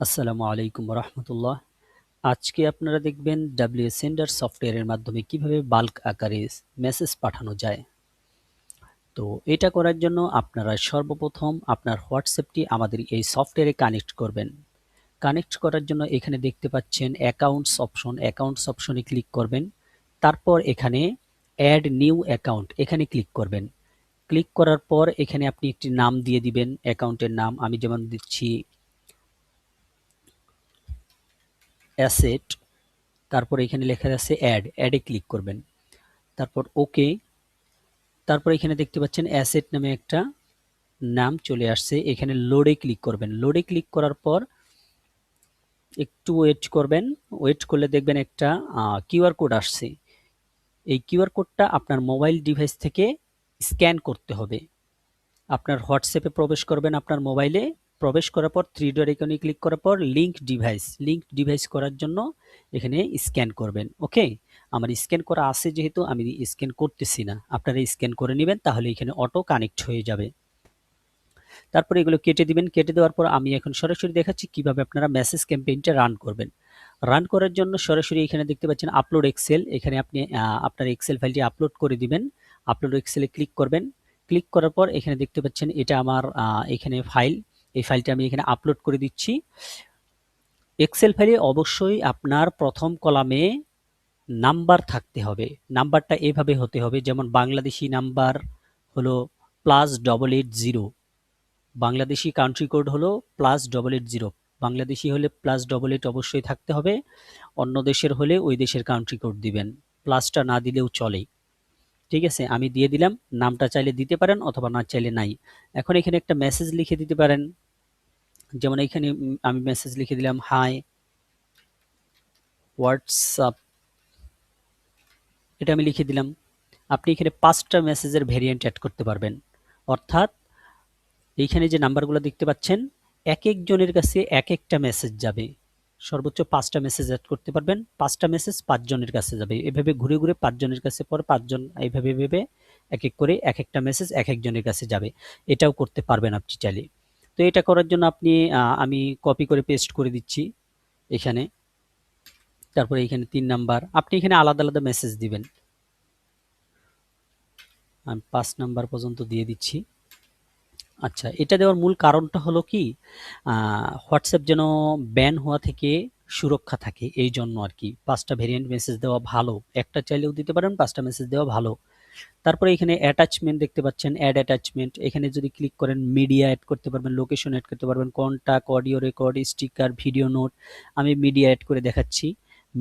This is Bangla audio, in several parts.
আসসালামু আলাইকুম রহমতুল্লাহ। আজকে আপনারা দেখবেন ডাব্লিউ সেন্ডার সফটওয়্যারের মাধ্যমে কিভাবে বাল্ক আকারে মেসেজ পাঠানো যায়। তো এটা করার জন্য আপনারা সর্বপ্রথম আপনার হোয়াটসঅ্যাপটি আমাদের এই সফটওয়্যারে কানেক্ট করবেন। কানেক্ট করার জন্য এখানে দেখতে পাচ্ছেন অ্যাকাউন্টস অপশনে ক্লিক করবেন। তারপর এখানে অ্যাড নিউ অ্যাকাউন্ট এখানে ক্লিক করবেন। ক্লিক করার পর এখানে আপনি একটি নাম দিয়ে দিবেন, অ্যাকাউন্টের নাম। আমি যেমন দিচ্ছি অ্যাসেট, তারপর এখানে লেখা আছে অ্যাডে ক্লিক করবেন। তারপর ওকে, তারপর এখানে দেখতে পাচ্ছেন অ্যাসেট নামে একটা নাম চলে আসছে। এখানে লোডে ক্লিক করবেন। লোডে ক্লিক করার পর একটু ওয়েট করবেন। ওয়েট করলে দেখবেন একটা কিউআর কোড আসছে। এই কিউআর কোডটা আপনার মোবাইল ডিভাইস থেকে স্ক্যান করতে হবে। আপনার হোয়াটসঅ্যাপে প্রবেশ করবেন, আপনার মোবাইলে প্রবেশ করার পর থ্রি ডট আইকনে ক্লিক করার পর লিঙ্ক ডিভাইস করার জন্য এখানে স্ক্যান করবেন। ওকে, আমার স্ক্যান করা আছে যেহেতু আমি স্ক্যান করতেছি না, আপনারা স্ক্যান করে নেবেন, তাহলে এখানে অটো কানেক্ট হয়ে যাবে। তারপরে এগুলো কেটে দিবেন। কেটে দেওয়ার পর আমি এখন সরাসরি দেখাচ্ছি কিভাবে আপনারা মেসেজ ক্যাম্পেইনটা রান করবেন। রান করার জন্য সরাসরি এখানে দেখতে পাচ্ছেন আপলোড এক্সেল। এখানে আপনি আপনার এক্সেল ফাইলটি আপলোড করে দিবেন। আপলোড এক্সেলে ক্লিক করবেন। ক্লিক করার পর এখানে দেখতে পাচ্ছেন এটা আমার এখানে ফাইল। এই ফাইলটা আমি এখানে আপলোড করে দিচ্ছি। এক্সেল ফাইলে অবশ্যই আপনার প্রথম কলামে নাম্বার থাকতে হবে। নাম্বারটা এভাবে হতে হবে, যেমন বাংলাদেশি নাম্বার হলো +880, বাংলাদেশি কান্ট্রি কোড হলো +880। বাংলাদেশি হলে +88 অবশ্যই থাকতে হবে। অন্য দেশের হলে ওই দেশের কান্ট্রি কোড দিবেন, প্লাসটা না দিলেও চলে। ঠিক আছে, আমি দিয়ে দিলাম। নামটা চাইলে দিতে পারেন অথবা না চাইলে নাই। এখন এখানে একটা মেসেজ লিখে দিতে পারেন, যেমন এখানে আমি মেসেজ লিখে দিলাম হাই হোয়াটসঅ্যাপ, এটা আমি লিখে দিলাম। আপনি এখানে 5টা মেসেজের ভেরিয়েন্ট অ্যাড করতে পারবেন, অর্থাৎ এইখানে যে নাম্বারগুলো দেখতে পাচ্ছেন এক একজনের কাছে এক একটা মেসেজ যাবে। সর্বোচ্চ 5টা মেসেজ অ্যাড করতে পারবেন। 5টা মেসেজ 5 জনের কাছে যাবে। এভাবে ঘুরে ঘুরে 5 জনের কাছে, পরে 5 জন এইভাবে ভেবে এক এক করে এক একটা মেসেজ এক একজনের কাছে যাবে। এটাও করতে পারবেন আপনি চাইলে। তো এটা করার জন্য আপনি আমি কপি করে পেস্ট করে দিচ্ছি এখানে। তারপরে এখানে 3 নাম্বার, আপনি এখানে আলাদা আলাদা মেসেজ দিবেন। আমি 5 নাম্বার পর্যন্ত দিয়ে দিচ্ছি। আচ্ছা, এটা দেওয়ার মূল কারণটা হলো কি, হোয়াটসঅ্যাপ যেন ব্যান হওয়া থেকে সুরক্ষা থাকে, এই জন্য আর কি 5টা ভেরিয়েন্ট মেসেজ দেওয়া ভালো। একটা চাইলেও দিতে পারেন, 5টা মেসেজ দেওয়া ভালো। তারপরে এখানে অ্যাটাচমেন্ট দেখতে পাচ্ছেন, অ্যাড অ্যাটাচমেন্ট। এখানে যদি ক্লিক করেন মিডিয়া অ্যাড করতে পারবেন, লোকেশন অ্যাড করতে পারবেন, contact, audio record, sticker, video note. আমি মিডিয়া অ্যাড করে দেখাচ্ছি।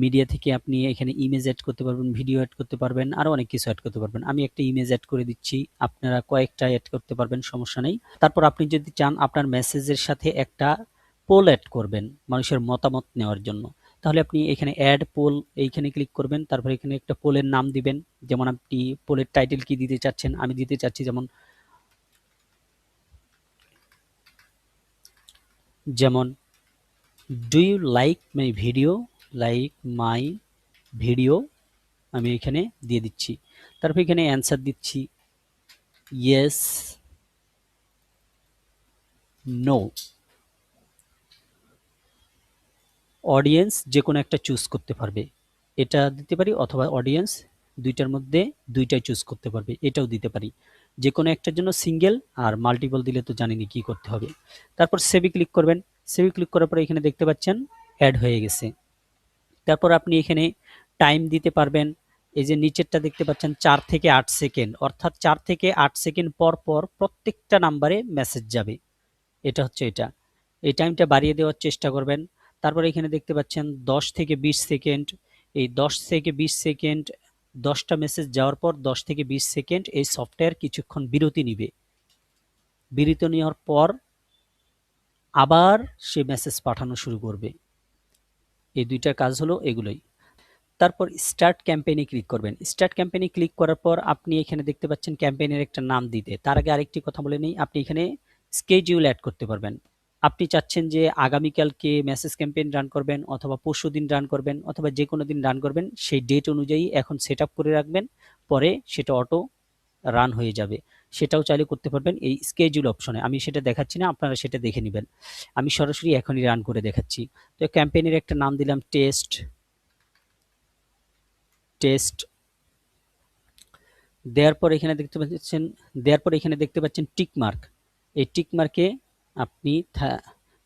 মিডিয়া থেকে আপনি এখানে ইমেজ অ্যাড করতে পারবেন, ভিডিও অ্যাড করতে পারবেন, আরও অনেক কিছু অ্যাড করতে পারবেন। আমি একটা ইমেজ অ্যাড করে দিচ্ছি, আপনারা কয়েকটা অ্যাড করতে পারবেন, সমস্যা নেই। তারপর আপনি যদি চান আপনার মেসেজের সাথে একটা পোল অ্যাড করবেন মানুষের মতামত নেওয়ার জন্য, তাহলে আপনি এখানে অ্যাড পোল এইখানে ক্লিক করবেন। তারপর এখানে একটা পোলের নাম দিবেন, যেমন আপনি পোলের টাইটেল কি দিতে চাচ্ছেন। আমি দিতে চাচ্ছি যেমন do you like my video, আমি এখানে দিয়ে দিচ্ছি। তারপর এখানে অ্যান্সার দিচ্ছি ইয়েস, নো। অডিয়েন্স যে কোনো একটা চুজ করতে পারবে, এটা দিতে পারি, অথবা অডিয়েন্স দুইটার মধ্যে দুইটাই চুজ করতে পারবে, এটাও দিতে পারি। যে কোনো একটার জন্য সিঙ্গেল, আর মাল্টিপল দিলে তো জানেনই কি করতে হবে। তারপর সেভে ক্লিক করবেন। সেভে ক্লিক করার পরে এখানে দেখতে পাচ্ছেন অ্যাড হয়ে গেছে। তারপর আপনি এখানে টাইম দিতে পারবেন। এই যে নিচেরটা দেখতে পাচ্ছেন 4 থেকে 8 সেকেন্ড, অর্থাৎ 4 থেকে 8 সেকেন্ড পর পর প্রত্যেকটা নাম্বারে মেসেজ যাবে। এটা হচ্ছে এটা। এই টাইমটা বাড়িয়ে দেওয়ার চেষ্টা করবেন। তারপর এখানে দেখতে পাচ্ছেন 10 থেকে 20 সেকেন্ড। এই 10 থেকে 20 সেকেন্ড, 10টা মেসেজ যাওয়ার পর 10 থেকে 20 সেকেন্ড এই সফটওয়্যার কিছুক্ষণ বিরতি নিবে। বিরতি নেওয়ার পর আবার সে মেসেজ পাঠানো শুরু করবে। এই দুইটা কাজ হলো এগুলোই। তারপর স্টার্ট ক্যাম্পেইনে ক্লিক করবেন। স্টার্ট ক্যাম্পেইনে ক্লিক করার পর আপনি এখানে দেখতে পাচ্ছেন ক্যাম্পেইনের একটা নাম দিতে। তার আগে আরেকটি কথা বলে নিই, আপনি এখানে স্কেডিউল অ্যাড করতে পারবেন। আপনি চাচ্ছেন যে আগামীকালকে মেসেজ ক্যাম্পেইন রান করবেন, অথবা পরশুদিন রান করবেন, অথবা যে কোনো দিন রান করবেন, সেই ডেট অনুযায়ী এখন সেট আপ করে রাখবেন, পরে সেটা অটো রান হয়ে যাবে। সেটাও চাইলে করতে পারবেন এই স্কেডিউল অপশনে। আমি সেটা দেখাচ্ছি না, আপনারা সেটা দেখে নেবেন। আমি সরাসরি এখনই রান করে দেখাচ্ছি। তো ক্যাম্পেইনের একটা নাম দিলাম টেস্ট। দেওয়ার পর এখানে দেখতে পাচ্ছেন টিক মার্ক। এই টিক মার্কে আপনি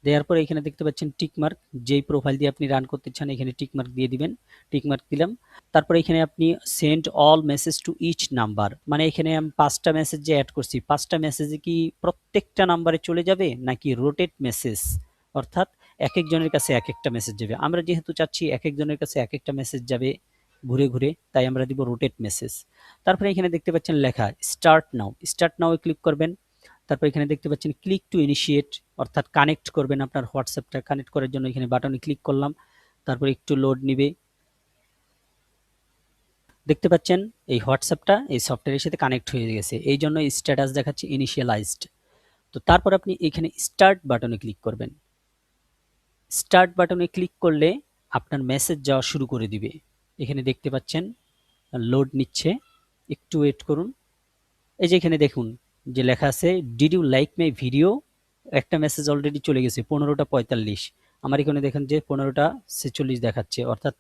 দেওয়ার পরে এখানে দেখতে পাচ্ছেন টিক মার্ক, যেই প্রোফাইল দিয়ে আপনি রান করতে চান এখানে টিক মার্ক দিয়ে দিবেন। টিক মার্ক দিলাম। তারপরে এখানে আপনি send all message to each number, মানে এখানে আমি 5টা মেসেজ যে অ্যাড করছি, 5টা মেসেজে কি প্রত্যেকটা নাম্বারে চলে যাবে নাকি রোটেট মেসেজ, অর্থাৎ এক একজনের কাছে এক একটা মেসেজ যাবে। আমরা যেহেতু চাচ্ছি এক একজনের কাছে এক একটা মেসেজ যাবে ঘুরে ঘুরে, তাই আমরা দিব রোটেট মেসেজ। তারপরে এখানে দেখতে পাচ্ছেন লেখা স্টার্ট নাও, স্টার্ট নাও এ ক্লিক করবেন। তারপর এখানে দেখতে পাচ্ছেন ক্লিক টু ইনিশিয়েট, অর্থাৎ কানেক্ট করবেন আপনার হোয়াটসঅ্যাপটা। কানেক্ট করার জন্য এখানে বাটনে ক্লিক করলাম। তারপর একটু লোড নিবে। দেখতে পাচ্ছেন এই হোয়াটসঅ্যাপটা এই সফটওয়্যারের সাথে কানেক্ট হয়ে গেছে, এই জন্য স্ট্যাটাস দেখাচ্ছে ইনিশিয়ালাইজড। তো তারপর আপনি এখানে স্টার্ট বাটনে ক্লিক করবেন। স্টার্ট বাটনে ক্লিক করলে আপনার মেসেজ যাওয়া শুরু করে দিবে। এখানে দেখতে পাচ্ছেন লোড নিচ্ছে, একটু ওয়েট করুন। এই যে এখানে দেখুন যে লেখা আছে did you like my video, একটা মেসেজ অলরেডি চলে গেছে 15টা 45। আমার এখানে দেখেন যে 15টা 46 দেখাচ্ছে, অর্থাৎ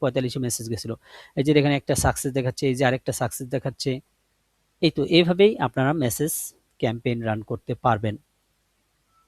45 মেসেজ গেছিল। এই যে এখানে একটা সাকসেস দেখাচ্ছে, এই যে আরেকটা সাকসেস দেখাচ্ছে। এই তো এইভাবেই আপনারা মেসেজ ক্যাম্পেইন রান করতে পারবেন।